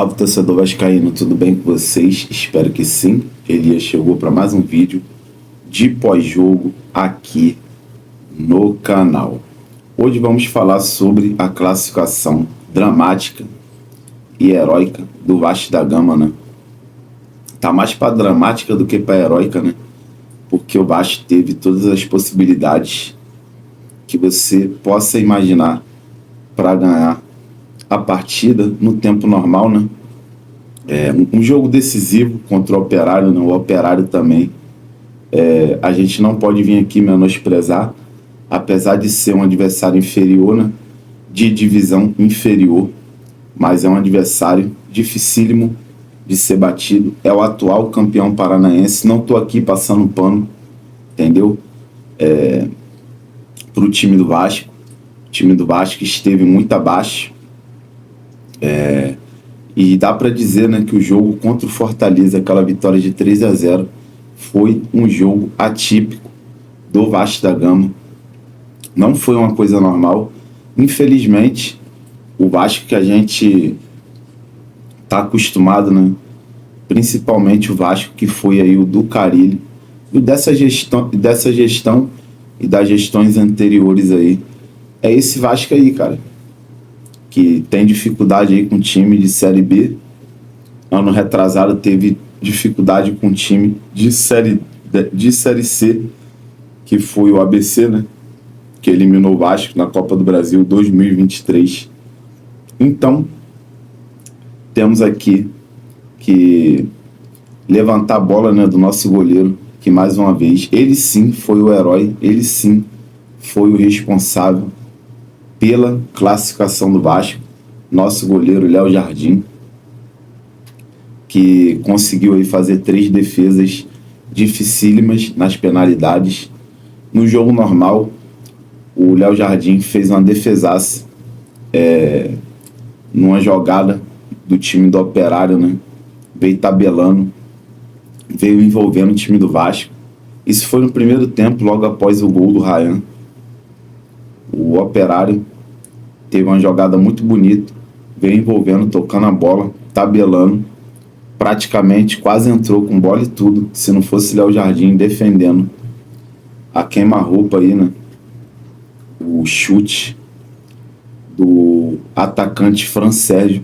Salve, torcedor vascaíno, tudo bem com vocês? Espero que sim. Elias chegou para mais um vídeo de pós-jogo aqui no canal. Hoje vamos falar sobre a classificação dramática e heróica do Vasco da Gama, né? Tá mais para dramática do que para heróica, né? Porque o Vasco teve todas as possibilidades que você possa imaginar para ganhar a partida no tempo normal, né? Um jogo decisivo contra o Operário, né? O Operário também. A gente não pode vir aqui menosprezar, apesar de ser um adversário inferior, né? De divisão inferior, mas é um adversário dificílimo de ser batido. É o atual campeão paranaense. Não estou aqui passando pano, entendeu? Para o time do Vasco. O time do Vasco esteve muito abaixo. E dá para dizer, né, que o jogo contra o Fortaleza, aquela vitória de 3-0, foi um jogo atípico do Vasco da Gama. Não foi uma coisa normal. Infelizmente, o Vasco que a gente está acostumado, né, principalmente o Vasco que foi aí o do Carille, e dessa gestão e das gestões anteriores aí, é esse Vasco aí, cara, que tem dificuldade aí com o time de Série B. Ano retrasado teve dificuldade com o time de Série C, que foi o ABC, né? Que eliminou o Vasco na Copa do Brasil 2023. Então, temos aqui que levantar a bola, né, do nosso goleiro, que mais uma vez, ele sim foi o herói, ele sim foi o responsável pela classificação do Vasco, nosso goleiro Léo Jardim, que conseguiu aí fazer 3 defesas dificílimas nas penalidades. No jogo normal, o Léo Jardim fez uma defesaça numa jogada do time do Operário, né? Veio tabelando, veio envolvendo o time do Vasco. Isso foi no primeiro tempo, logo após o gol do Ryan. O Operário teve uma jogada muito bonita, veio envolvendo, tocando a bola, tabelando, praticamente quase entrou com bola e tudo, se não fosse Léo Jardim defendendo a queima-roupa aí, né? O chute do atacante Fran Sérgio.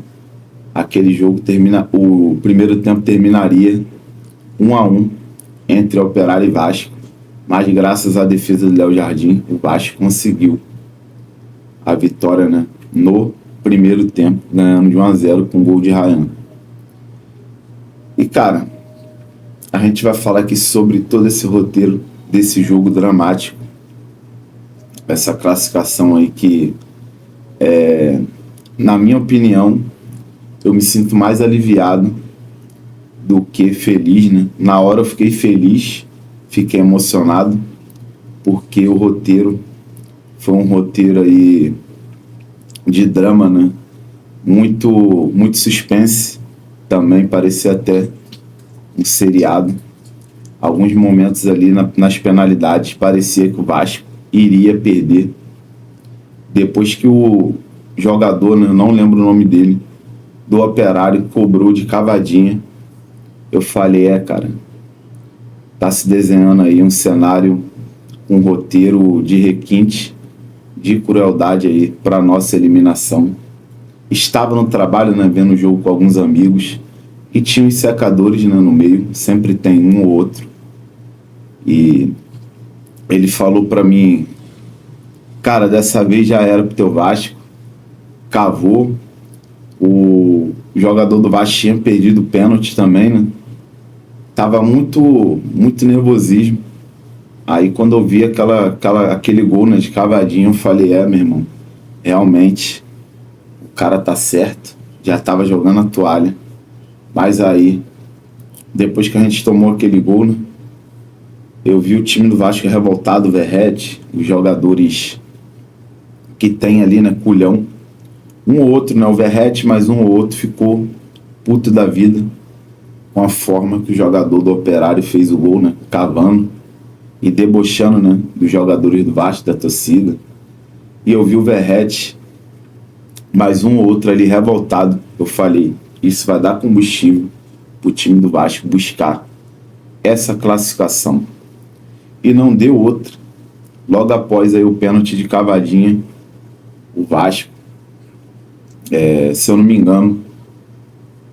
Aquele jogo o primeiro tempo terminaria 1-1 entre Operário e Vasco, mas graças à defesa do Léo Jardim, o Vasco conseguiu a vitória, né, no primeiro tempo, ganhando de 1-0 com gol de Ryan. E, cara, a gente vai falar aqui sobre todo esse roteiro desse jogo dramático, essa classificação aí que, na minha opinião, eu me sinto mais aliviado do que feliz, né? Na hora eu fiquei feliz, fiquei emocionado, porque o roteiro foi um roteiro aí de drama, né? Muito suspense, também parecia até um seriado. Alguns momentos ali nas penalidades parecia que o Vasco iria perder. Depois que o jogador, né, não lembro o nome dele, do Operário, cobrou de cavadinha, eu falei, cara, tá se desenhando aí um cenário, um roteiro de requinte, de crueldade aí para nossa eliminação. Estava no trabalho, né, vendo o jogo com alguns amigos, e tinha os secadores, né, no meio, sempre tem um ou outro, e ele falou para mim, cara, dessa vez já era pro teu Vasco. Cavou, o jogador do Vasco tinha perdido o pênalti também, né? Tava muito nervosismo. Aí quando eu vi aquele gol, né, de cavadinho, eu falei, meu irmão, realmente o cara tá certo, já tava jogando a toalha. Mas aí, depois que a gente tomou aquele gol, né, eu vi o time do Vasco revoltado, o Verrete, os jogadores que tem ali, né, culhão. Um ou outro, né, o Verrete, mas um ou outro ficou puto da vida com a forma que o jogador do Operário fez o gol, né, cavando e debochando, né, dos jogadores do Vasco, da torcida. E eu vi o Verrete, mais um ou outro ali revoltado. Eu falei, Isso vai dar combustível para o time do Vasco buscar essa classificação. E não deu outra. Logo após aí o pênalti de cavadinha, o Vasco, se eu não me engano,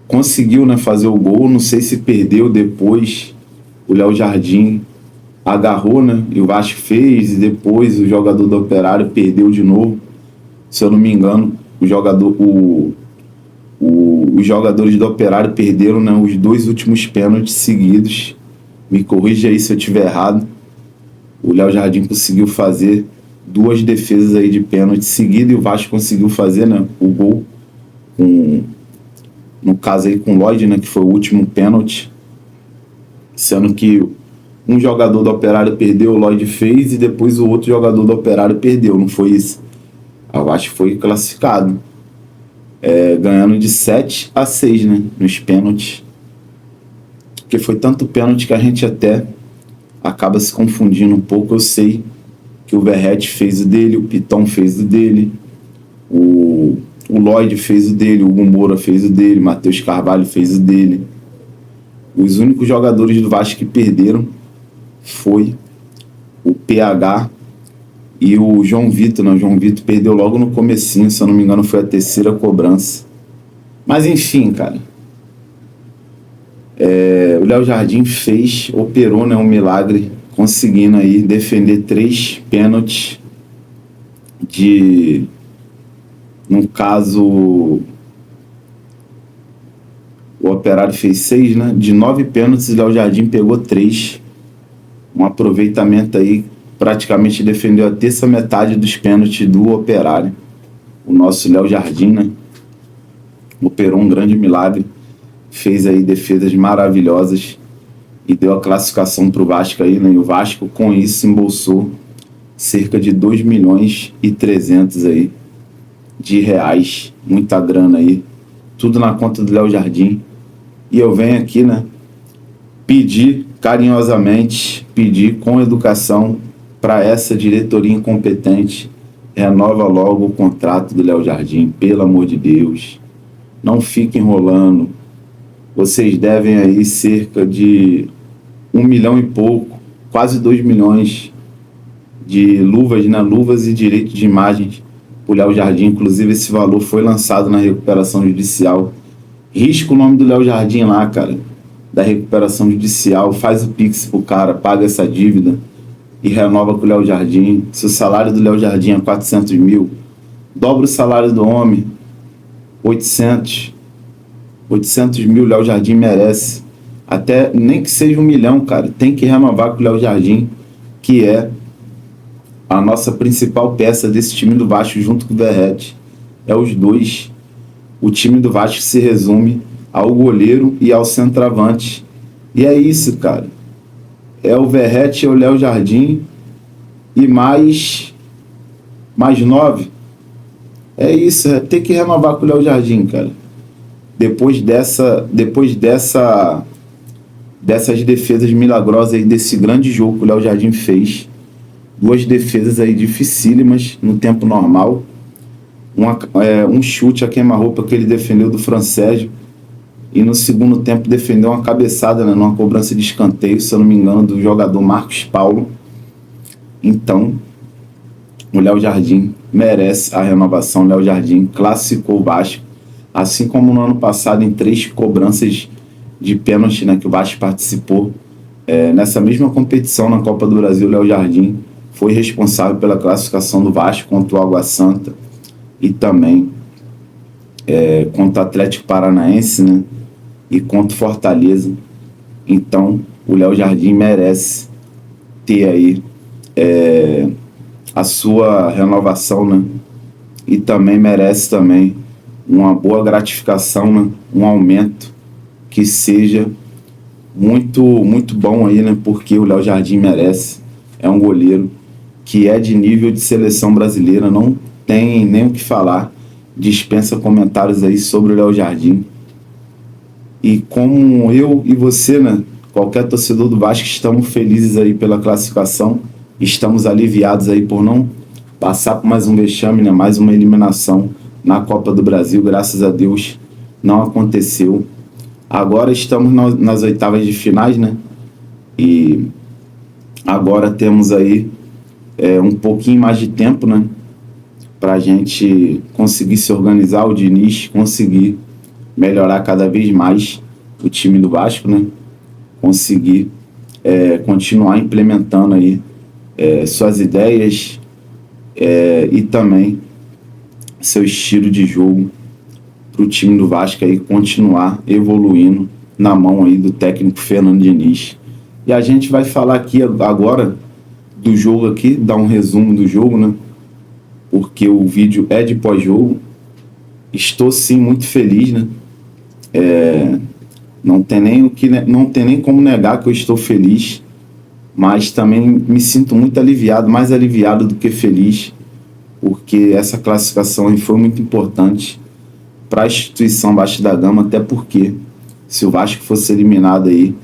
conseguiu, né, fazer o gol. Não sei se perdeu depois. O Léo Jardim agarrou, né, e o Vasco fez, e depois o jogador do Operário perdeu de novo. Se eu não me engano, os jogadores do Operário perderam, né, os 2 últimos pênaltis seguidos. Me corrija aí se eu estiver errado. O Léo Jardim conseguiu fazer 2 defesas aí de pênalti seguidas e o Vasco conseguiu fazer, né, o gol, no caso aí com o Lloyd, né, que foi o último pênalti, sendo que um jogador do Operário perdeu, o Lloyd fez, e depois o outro jogador do Operário perdeu, não foi isso? O Vasco foi classificado, ganhando de 7-6, né, nos pênaltis, porque foi tanto pênalti que a gente até acaba se confundindo um pouco. Eu sei que o Verratti fez o dele, o Piton fez o dele, o Lloyd fez o dele, o Hugo Moura fez o dele, Matheus Carvalho fez o dele. Os únicos jogadores do Vasco que perderam foi o PH e o João Vitor, né? O João Vitor perdeu logo no comecinho, se eu não me engano foi a 3ª cobrança. Mas enfim, cara, o Léo Jardim operou, né, um milagre, conseguindo aí defender 3 pênaltis no caso, o Operário fez 6, né? De 9 pênaltis, o Léo Jardim pegou 3. Um aproveitamento aí, praticamente defendeu a terça metade dos pênaltis do Operário. O nosso Léo Jardim, né, operou um grande milagre, fez aí defesas maravilhosas e deu a classificação para o Vasco aí, né? E o Vasco com isso embolsou cerca de 2.300.000 aí de reais, muita grana aí, tudo na conta do Léo Jardim. E eu venho aqui, né, pedir carinhosamente, pedir com educação para essa diretoria incompetente: renova logo o contrato do Léo Jardim, pelo amor de Deus, não fique enrolando. Vocês devem aí cerca de 1 milhão e pouco, quase 2 milhões de luvas, né, luvas e direito de imagens o Léo Jardim. Inclusive esse valor foi lançado na recuperação judicial. Risca o nome do Léo Jardim lá, cara, da recuperação judicial, faz o Pix pro cara, paga essa dívida e renova com o Léo Jardim. Se o salário do Léo Jardim é 400 mil, dobra o salário do homem, 800 mil. Léo Jardim merece, até nem que seja 1 milhão, cara, tem que renovar com o Léo Jardim, que é a nossa principal peça desse time do Vasco, junto com o Verratti. É os dois. O time do Vasco se resume ao goleiro e ao centroavante. E é isso, cara. É o Verratti, é o Léo Jardim e mais 9. É isso, tem que renovar com o Léo Jardim, cara. Depois dessas defesas milagrosas aí, desse grande jogo que o Léo Jardim fez, 2 defesas aí dificílimas no tempo normal, um chute a queima-roupa que ele defendeu do Francésio, e no segundo tempo defendeu uma cabeçada, né, numa cobrança de escanteio, se eu não me engano, do jogador Marcos Paulo. Então, o Léo Jardim merece a renovação. O Léo Jardim classificou o Vasco, assim como no ano passado, em 3 cobranças de pênalti, né, que o Vasco participou. Nessa mesma competição, na Copa do Brasil, o Léo Jardim foi responsável pela classificação do Vasco contra o Água Santa e também contra o Atlético Paranaense, né, e contra o Fortaleza. Então, o Léo Jardim merece ter aí a sua renovação, né, e também merece também uma boa gratificação, né, um aumento que seja muito, muito bom aí, né, porque o Léo Jardim merece. É um goleiro que é de nível de seleção brasileira, não tem nem o que falar, dispensa comentários aí sobre o Léo Jardim. E como eu e você, né, qualquer torcedor do Vasco, estamos felizes aí pela classificação, estamos aliviados aí por não passar por mais um vexame, né, mais uma eliminação na Copa do Brasil. Graças a Deus não aconteceu. Agora estamos nas oitavas de finais, né? E agora temos aí um pouquinho mais de tempo, né? Para a gente conseguir se organizar, o Diniz conseguir melhorar cada vez mais o time do Vasco, né? Conseguir continuar implementando aí suas ideias e também seu estilo de jogo para o time do Vasco aí continuar evoluindo na mão aí do técnico Fernando Diniz. E a gente vai falar aqui agora do jogo aqui, dar um resumo do jogo, né? Porque o vídeo é de pós-jogo. Estou sim muito feliz, né? Não tem nem como negar que eu estou feliz, mas também me sinto muito aliviado, mais aliviado do que feliz, porque essa classificação aí foi muito importante para a instituição Vasco da Gama, até porque se o Vasco fosse eliminado aí,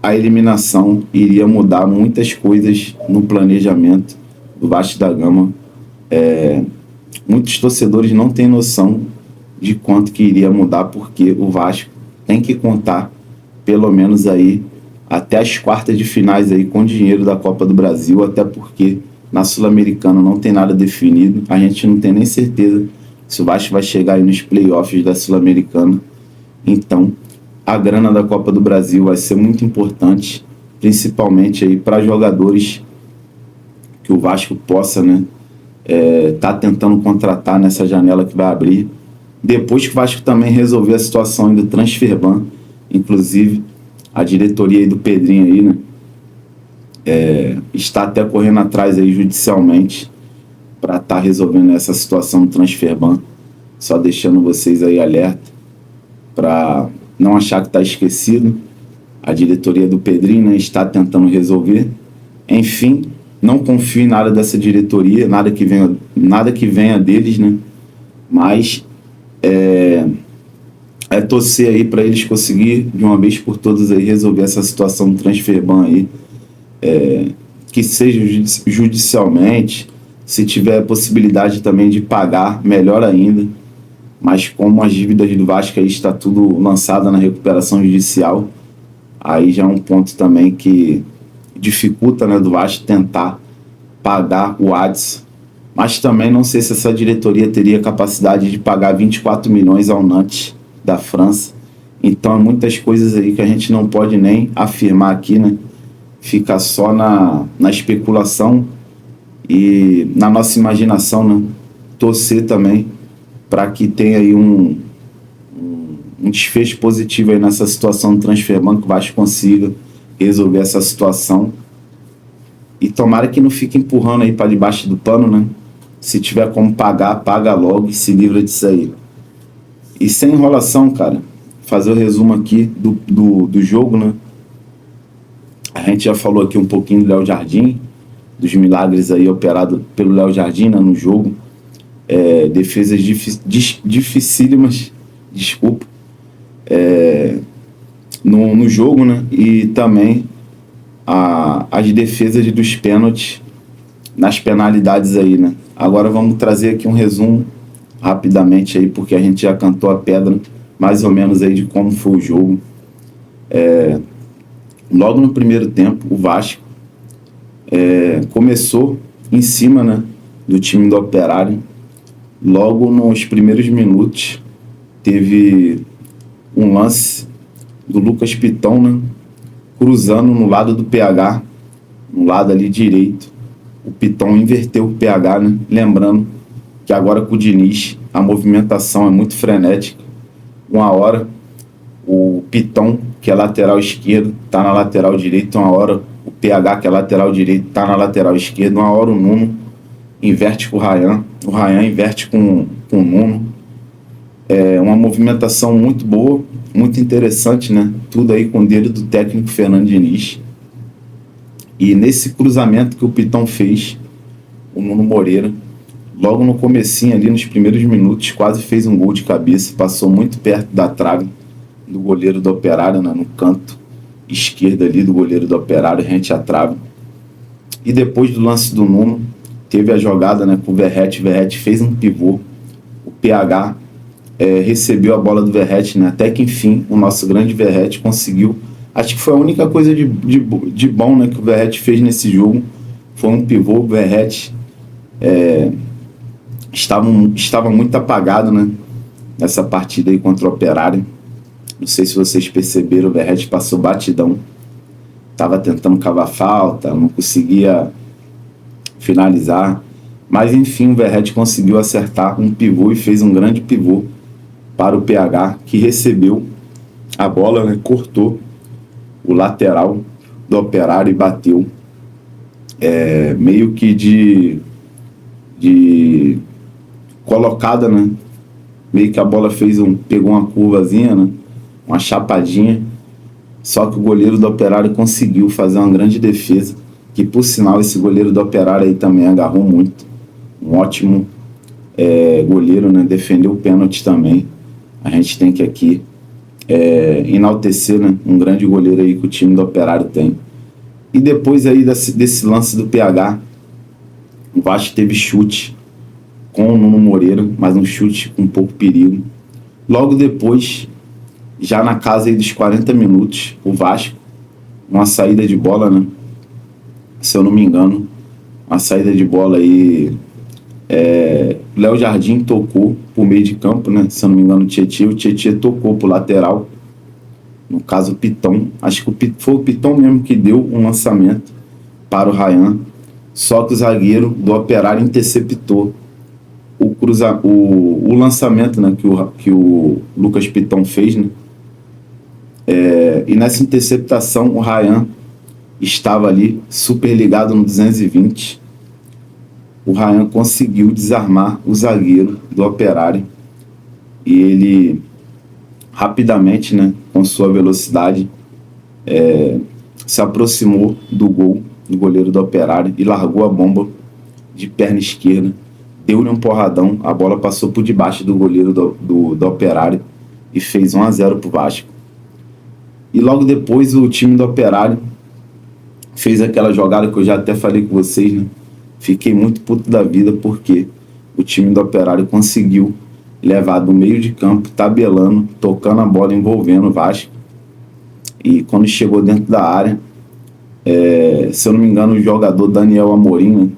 a eliminação iria mudar muitas coisas no planejamento do Vasco da Gama. Muitos torcedores não têm noção de quanto que iria mudar, porque o Vasco tem que contar pelo menos aí até as quartas de finais aí com dinheiro da Copa do Brasil, até porque na Sul-Americana não tem nada definido, a gente não tem nem certeza se o Vasco vai chegar aí nos playoffs da Sul-Americana. Então a grana da Copa do Brasil vai ser muito importante, principalmente aí para jogadores que o Vasco possa, né, tá tentando contratar nessa janela que vai abrir. Depois que o Vasco também resolver a situação aí do Transferban, inclusive a diretoria aí do Pedrinho aí, né, está até correndo atrás aí judicialmente para estar resolvendo essa situação do Transferban. Só deixando vocês aí alerta para não achar que está esquecido. A diretoria do Pedrinho, né, está tentando resolver. Enfim, não confio em nada dessa diretoria, nada que venha deles, né? Mas torcer aí para eles conseguir de uma vez por todas aí resolver essa situação do Transferban aí, que seja judicialmente, se tiver possibilidade também de pagar, melhor ainda. Mas como as dívidas do Vasco aí está tudo lançado na recuperação judicial, aí já é um ponto também que dificulta, né, do Vasco tentar pagar o Adson. Mas também não sei se essa diretoria teria capacidade de pagar 24 milhões ao Nantes da França. Então, muitas coisas aí que a gente não pode nem afirmar aqui, né? Fica só na especulação e na nossa imaginação, né? Torcer também para que tenha aí um desfecho positivo aí nessa situação do Transferban, que o Vasco consiga resolver essa situação. E tomara que não fique empurrando aí para debaixo do pano, né? Se tiver como pagar, paga logo e se livra disso aí. E sem enrolação, cara, fazer o resumo aqui do jogo, né? A gente já falou aqui um pouquinho do Léo Jardim, dos milagres aí operados pelo Léo Jardim, né, no jogo. Defesas dificílimas, desculpa, no jogo, né? E também as defesas dos pênaltis nas penalidades aí, né? Agora vamos trazer aqui um resumo rapidamente aí, porque a gente já cantou a pedra mais ou menos aí de como foi o jogo. Logo no primeiro tempo, o Vasco começou em cima, né, do time do Operário. Logo nos primeiros minutos teve um lance do Lucas Piton, né, cruzando no lado do PH, no lado ali direito. O Piton inverteu o PH, né? Lembrando que agora com o Diniz a movimentação é muito frenética. Uma hora o Piton, que é lateral esquerdo, está na lateral direita. Uma hora o PH, que é lateral direito, está na lateral esquerda. Uma hora o Nuno inverte com o Ryan inverte com o Nuno. Uma movimentação muito boa, muito interessante, né? Tudo aí com o dedo do técnico Fernando Diniz. E nesse cruzamento que o Piton fez, o Nuno Moreira, logo no comecinho ali, nos primeiros minutos, quase fez um gol de cabeça, passou muito perto da trave do goleiro do Operário, né, no canto esquerdo ali do goleiro do Operário, rente à trave. E depois do lance do Nuno, teve a jogada, né, com o Verratti fez um pivô, o PH recebeu a bola do Verratti, né? Até que enfim o nosso grande Verratti conseguiu. Acho que foi a única coisa de bom, né, que o Verratti fez nesse jogo. Foi um pivô. O Verratti estava muito apagado, né, nessa partida aí contra o Operário. Não sei se vocês perceberam, o Verratti passou batidão. Estava tentando cavar falta, não conseguia finalizar. Mas enfim, o Verratti conseguiu acertar um pivô e fez um grande pivô para o PH, que recebeu a bola, né, cortou o lateral do Operário e bateu meio que de colocada, né? Meio que a bola pegou uma curvazinha, né? Uma chapadinha. Só que o goleiro do Operário conseguiu fazer uma grande defesa, que por sinal esse goleiro do Operário aí também agarrou muito. Um ótimo goleiro, né? Defendeu o pênalti também. A gente tem que aqui enaltecer, né, um grande goleiro aí que o time do Operário tem. E depois aí desse lance do PH, o Vasco teve chute com o Nuno Moreira, mas um chute com pouco perigo. Logo depois, já na casa aí dos 40 minutos, o Vasco, uma saída de bola, né, se eu não me engano, uma saída de bola aí, Léo Jardim tocou por meio de campo, né? Se eu não me engano, o Tietê tocou pro lateral, no caso o Piton. Acho que foi o Piton mesmo que deu um lançamento para o Ryan, só que o zagueiro do Operário interceptou o lançamento, né, que o Lucas Piton fez, né? E nessa interceptação o Ryan estava ali super ligado no 220. O Ryan conseguiu desarmar o zagueiro do Operário e ele rapidamente, né, com sua velocidade, se aproximou do gol do goleiro do Operário e largou a bomba de perna esquerda, deu-lhe um porradão, a bola passou por debaixo do goleiro do Operário e fez 1-0 pro Vasco. E logo depois o time do Operário fez aquela jogada que eu já até falei com vocês, né? Fiquei muito puto da vida porque o time do Operário conseguiu levar do meio de campo, tabelando, tocando a bola, envolvendo o Vasco. E quando chegou dentro da área, se eu não me engano, o jogador Daniel Amorim, né,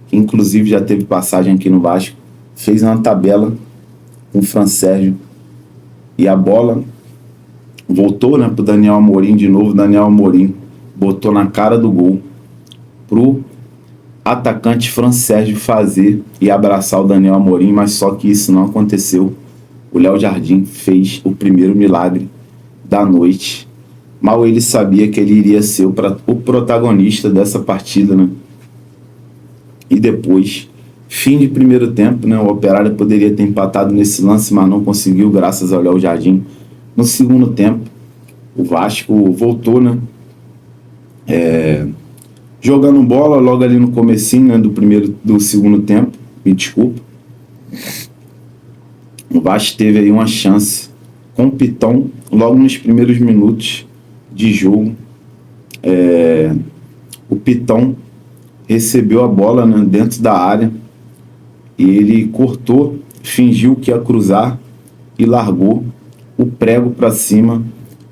que inclusive já teve passagem aqui no Vasco, fez uma tabela com o Fran Sérgio e a bola voltou, né, pro Daniel Amorim de novo. Daniel Amorim botou na cara do gol pro atacante Fran Sérgio fazer e abraçar o Daniel Amorim, mas só que isso não aconteceu. O Léo Jardim fez o primeiro milagre da noite. Mal ele sabia que ele iria ser o protagonista dessa partida, né? E depois, fim de primeiro tempo, né? O Operário poderia ter empatado nesse lance, mas não conseguiu, graças ao Léo Jardim. No segundo tempo, o Vasco voltou, né? Jogando bola logo ali no comecinho, né, do segundo tempo, me desculpa. O Vasco teve aí uma chance com o Piton logo nos primeiros minutos de jogo. O Piton recebeu a bola, né, dentro da área e ele cortou, fingiu que ia cruzar e largou o prego para cima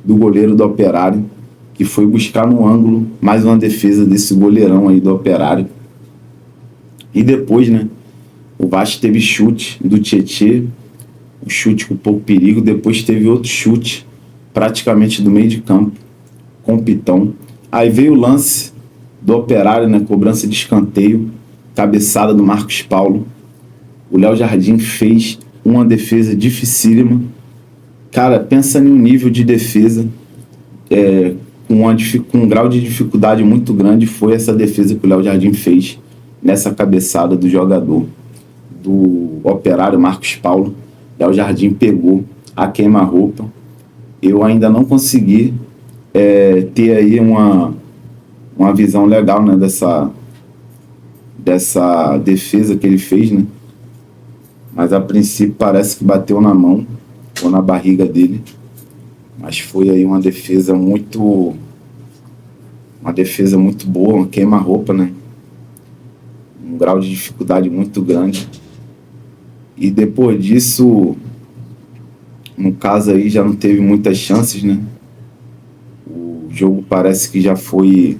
do goleiro do Operário, que foi buscar no ângulo mais uma defesa desse goleirão aí do Operário. E depois, né, o Vasco teve chute do Tietê, um chute com pouco perigo. Depois teve outro chute praticamente do meio de campo com o Piton. Aí veio o lance do Operário, né, cobrança de escanteio, cabeçada do Marcos Paulo. O Léo Jardim fez uma defesa dificílima. Cara, pensa em um nível de defesa com um grau de dificuldade muito grande. Foi essa defesa que o Léo Jardim fez nessa cabeçada do jogador do Operário, Marcos Paulo. Léo Jardim pegou a queima-roupa. Eu ainda não consegui ter aí uma visão legal, né, dessa defesa que ele fez, né? Mas a princípio parece que bateu na mão ou na barriga dele. Mas foi aí uma defesa muito boa, uma queima-roupa, né? Um grau de dificuldade muito grande. E depois disso, no caso aí já não teve muitas chances, né? O jogo parece que já foi,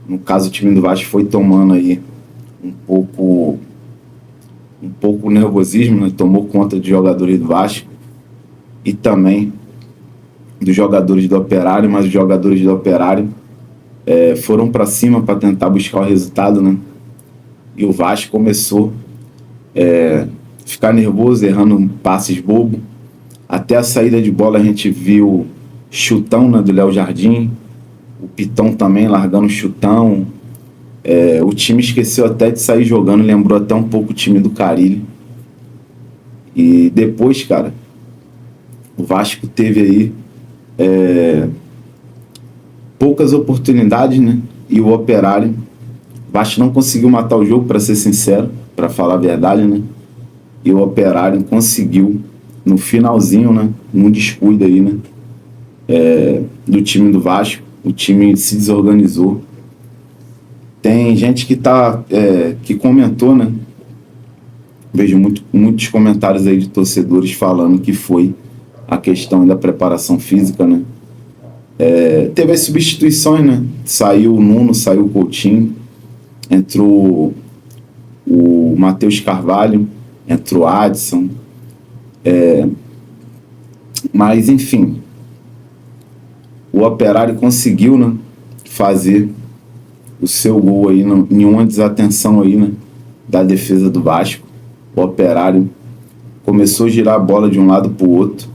no caso o time do Vasco foi tomando aí um pouco nervosismo, né? Tomou conta de jogadores do Vasco e também dos jogadores do Operário, mas os jogadores do Operário foram para cima para tentar buscar o resultado, né? E o Vasco começou a ficar nervoso, errando passes bobos. Até a saída de bola a gente viu chutão, né, do Léo Jardim, o Pitão também largando chutão. O time esqueceu até de sair jogando, lembrou até um pouco o time do Carille. E depois, cara, o Vasco teve aí poucas oportunidades, né? E o Operário, o Vasco não conseguiu matar o jogo, para ser sincero, para falar a verdade, né? E o Operário conseguiu no finalzinho, né? Num descuido aí, né? Do time do Vasco, o time se desorganizou. Tem gente que comentou, né? Vejo muitos comentários aí de torcedores falando que foi a questão da preparação física, né? Teve as substituições, né? Saiu o Nuno, saiu o Coutinho, entrou o Matheus Carvalho, entrou o Adson, mas enfim, o Operário conseguiu, né, fazer o seu gol aí em uma desatenção aí, né, da defesa do Vasco. O Operário começou a girar a bola de um lado para o outro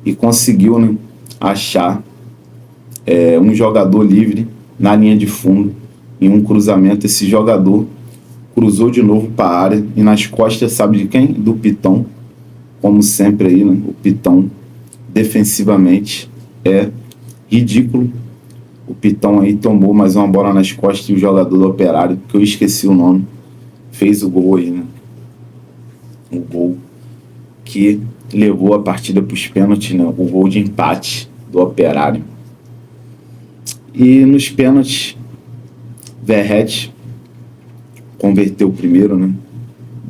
e conseguiu, né, achar um jogador livre na linha de fundo. Em um cruzamento, esse jogador cruzou de novo para a área e nas costas, sabe de quem? Do Pitão. Como sempre aí, né? O Pitão defensivamente é ridículo. O Pitão aí tomou mais uma bola nas costas e o jogador do Operário, que eu esqueci o nome, fez o gol aí, né? O gol que levou a partida para os pênaltis, né? O gol de empate do Operário. E nos pênaltis, Verratti converteu o primeiro, né?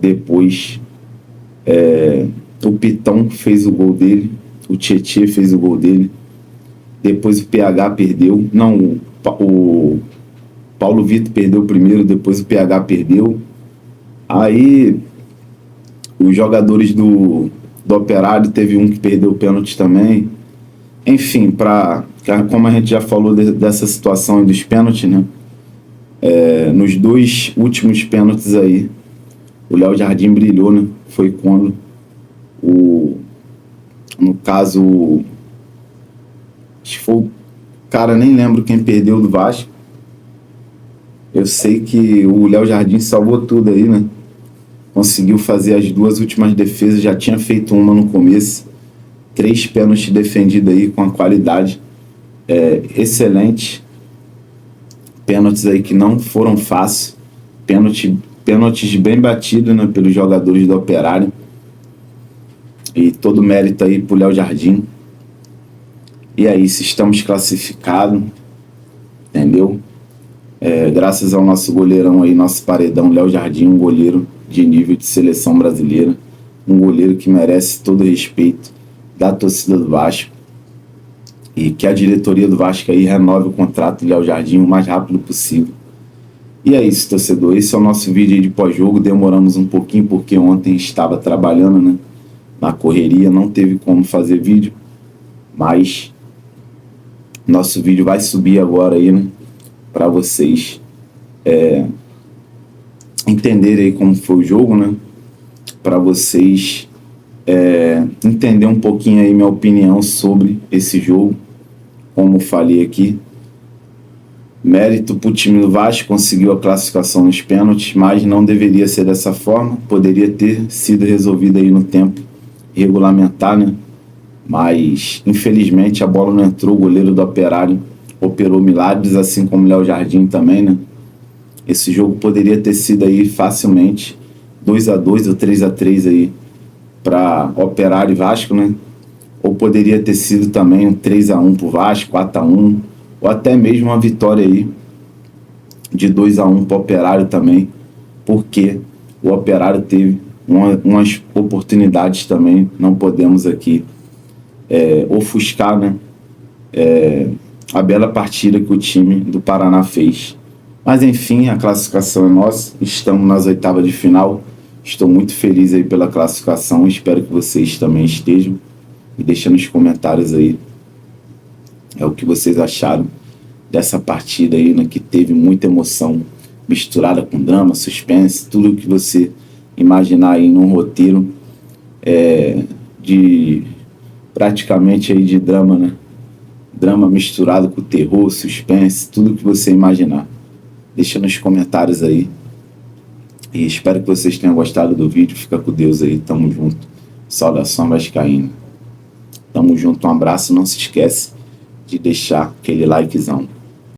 Depois o Pitão fez o gol dele, o Tietê fez o gol dele, depois o PH perdeu, não, o Paulo Vitor perdeu o primeiro, depois o PH perdeu. Aí os jogadores do Operário, teve um que perdeu o pênalti também. Enfim, como a gente já falou dessa situação aí dos pênaltis, né? Nos dois últimos pênaltis aí, o Léo Jardim brilhou, né? Foi quando no caso, acho que foi o cara, nem lembro quem perdeu do Vasco. Eu sei que o Léo Jardim salvou tudo aí, né? Conseguiu fazer as duas últimas defesas, já tinha feito uma no começo. 3 pênaltis defendidos aí com a qualidade excelente. Pênaltis aí que não foram fáceis. Pênaltis bem batidos, né, pelos jogadores do Operário. E todo mérito aí pro Léo Jardim. E é isso, estamos classificados. Entendeu? Graças ao nosso goleirão aí, nosso paredão, Léo Jardim, um goleiro de nível de seleção brasileira. Um goleiro que merece todo o respeito da torcida do Vasco. E que a diretoria do Vasco aí renove o contrato do Léo Jardim o mais rápido possível. E é isso, torcedor. Esse é o nosso vídeo aí de pós-jogo. Demoramos um pouquinho porque ontem estava trabalhando, né, na correria, não teve como fazer vídeo. Mas nosso vídeo vai subir agora aí, né, para vocês entenderem aí como foi o jogo, né, para vocês entender um pouquinho aí minha opinião sobre esse jogo. Como falei aqui, mérito para o time do Vasco, conseguiu a classificação nos pênaltis, mas não deveria ser dessa forma, poderia ter sido resolvido aí no tempo regulamentar, né? Mas infelizmente a bola não entrou, o goleiro do Operário operou milagres, assim como o Léo Jardim também, né? Esse jogo poderia ter sido aí facilmente 2-2 ou 3-3 aí para Operário e Vasco, né? Ou poderia ter sido também um 3-1 pro Vasco, 4-1, ou até mesmo uma vitória aí de 2-1 pro Operário também, porque o Operário teve umas oportunidades também, não podemos aqui ofuscar, né, a bela partida que o time do Paraná fez. Mas enfim, a classificação é nossa, estamos nas oitavas de final. Estou muito feliz aí pela classificação, espero que vocês também estejam. E deixa nos comentários aí o que vocês acharam dessa partida aí, né, que teve muita emoção misturada com drama, suspense, tudo o que você imaginar aí num roteiro de praticamente aí de drama, né? Drama misturado com terror, suspense, tudo que você imaginar. Deixa nos comentários aí. E espero que vocês tenham gostado do vídeo. Fica com Deus aí, tamo junto. Saudação vascaína. Tamo junto, um abraço. Não se esquece de deixar aquele likezão.